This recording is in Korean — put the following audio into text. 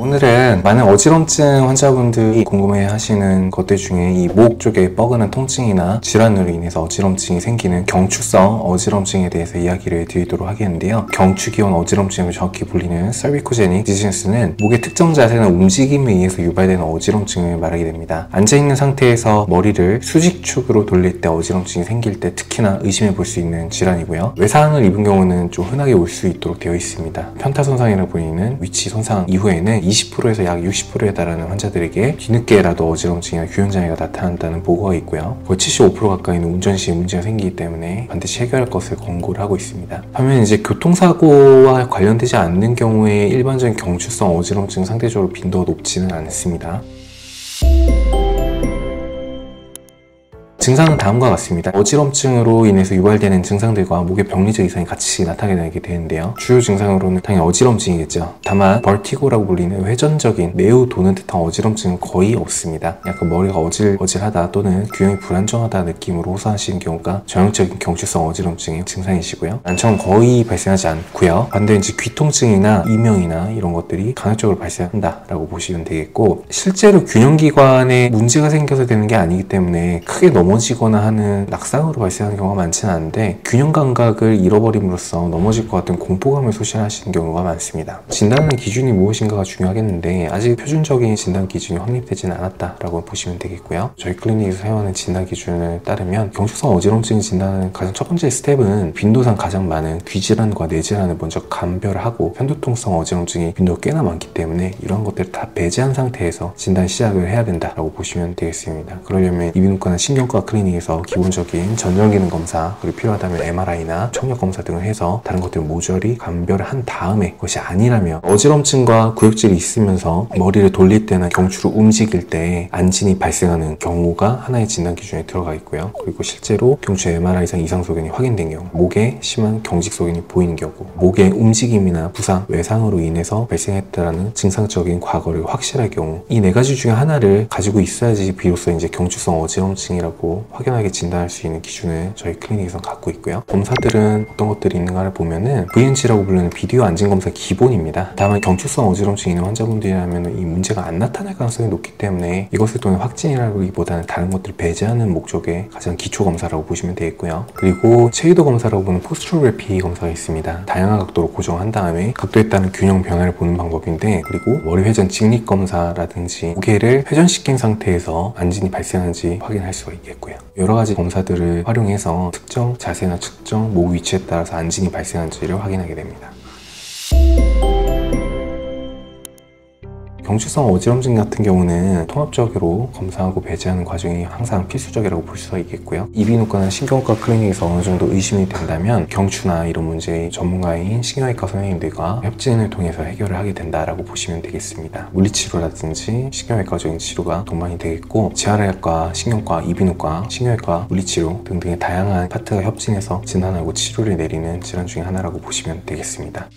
오늘은 많은 어지럼증 환자분들이 궁금해 하시는 것들 중에 이 목 쪽에 뻐근한 통증이나 질환으로 인해서 어지럼증이 생기는 경추성 어지럼증에 대해서 이야기를 드리도록 하겠는데요. 경추기원 어지럼증을 정확히 불리는 cervicogenic disease는 목의 특정 자세나 움직임에 의해서 유발되는 어지럼증을 말하게 됩니다. 앉아있는 상태에서 머리를 수직축으로 돌릴 때 어지럼증이 생길 때 특히나 의심해 볼 수 있는 질환이고요. 외상을 입은 경우는 좀 흔하게 올 수 있도록 되어 있습니다. 편타 손상이라고 불리는 위치 손상 이후에는 20%에서 약 60%에 달하는 환자들에게 뒤늦게라도 어지럼증이나 규현장애가 나타난다는 보고가 있고요. 거의 75% 가까이는 운전 시에 문제가 생기기 때문에 반드시 해결할 것을 권고를 하고 있습니다. 반면 이제 교통사고와 관련되지 않는 경우에 일반적인 경추성 어지럼증 상대적으로 빈도가 높지는 않습니다. 증상은 다음과 같습니다. 어지럼증으로 인해서 유발되는 증상들과 목의 병리적 이상이 같이 나타나게 되는데요. 주요 증상으로는 당연히 어지럼증이겠죠. 다만 버티고라고 불리는 회전적인 매우 도는 듯한 어지럼증은 거의 없습니다. 약간 머리가 어질어질하다 또는 균형이 불안정하다 느낌으로 호소하시는 경우가 전형적인 경추성 어지럼증의 증상이시고요. 난청은 거의 발생하지 않고요. 반대로 이제 귀통증이나 이명이나 이런 것들이 간헐적으로 발생한다라고 보시면 되겠고, 실제로 균형기관에 문제가 생겨서 되는 게 아니기 때문에 크게 넘어지거나 하는 낙상으로 발생하는 경우가 많지는 않은데, 균형 감각을 잃어버림으로써 넘어질 것 같은 공포감을 소실하시는 경우가 많습니다. 진단하는 기준이 무엇인가가 중요하겠는데 아직 표준적인 진단 기준이 확립되지는 않았다라고 보시면 되겠고요. 저희 클리닉에서 사용하는 진단 기준을 따르면 경추성 어지럼증 진단하는 가장 첫 번째 스텝은 빈도상 가장 많은 귀질환과 뇌질환을 먼저 감별하고, 편두통성 어지럼증이 빈도가 꽤나 많기 때문에 이러한 것들을 다 배제한 상태에서 진단 시작을 해야 된다라고 보시면 되겠습니다. 그러려면 이비인후과나 신경과 클리닉에서 기본적인 전정기능 검사, 그리고 필요하다면 MRI나 청력 검사 등을 해서 다른 것들을 모조리 감별을 한 다음에, 그것이 아니라면 어지럼증과 구역질이 있으면서 머리를 돌릴 때나 경추를 움직일 때 안진이 발생하는 경우가 하나의 진단 기준에 들어가 있고요. 그리고 실제로 경추 MRI상 이상 소견이 확인된 경우, 목에 심한 경직 소견이 보이는 경우, 목의 움직임이나 부상, 외상으로 인해서 발생했다라는 증상적인 과거를 확실할 경우, 이 네 가지 중에 하나를 가지고 있어야지 비로소 이제 경추성 어지럼증이라고 확연하게 진단할 수 있는 기준을 저희 클리닉에서 갖고 있고요. 검사들은 어떤 것들이 있는가를 보면은 VNC라고 부르는 비디오 안진 검사 기본입니다. 다만 경추성 어지럼증이 있는 환자분들이라면 이 문제가 안 나타날 가능성이 높기 때문에 이것을 또는 확진이라기보다는 다른 것들을 배제하는 목적의 가장 기초 검사라고 보시면 되겠고요. 그리고 체위도 검사라고 보는 포스트로그래피 검사가 있습니다. 다양한 각도로 고정한 다음에 각도에 따른 균형 변화를 보는 방법인데, 그리고 머리 회전 직립 검사라든지 고개를 회전시킨 상태에서 안진이 발생하는지 확인할 수가 있겠고요. 여러 가지 검사들을 활용해서 특정 자세나 특정 목 위치에 따라서 안진이 발생한지를 확인하게 됩니다. 경추성 어지럼증 같은 경우는 통합적으로 검사하고 배제하는 과정이 항상 필수적이라고 볼 수가 있겠고요. 이비인후과나 신경과 클리닉에서 어느 정도 의심이 된다면 경추나 이런 문제의 전문가인 신경외과 선생님들과 협진을 통해서 해결을 하게 된다라고 보시면 되겠습니다. 물리치료라든지 신경외과적인 치료가 동반이 되겠고, 재활의학과, 신경과, 이비인후과, 신경외과, 물리치료 등등의 다양한 파트가 협진해서 진단하고 치료를 내리는 질환 중에 하나라고 보시면 되겠습니다.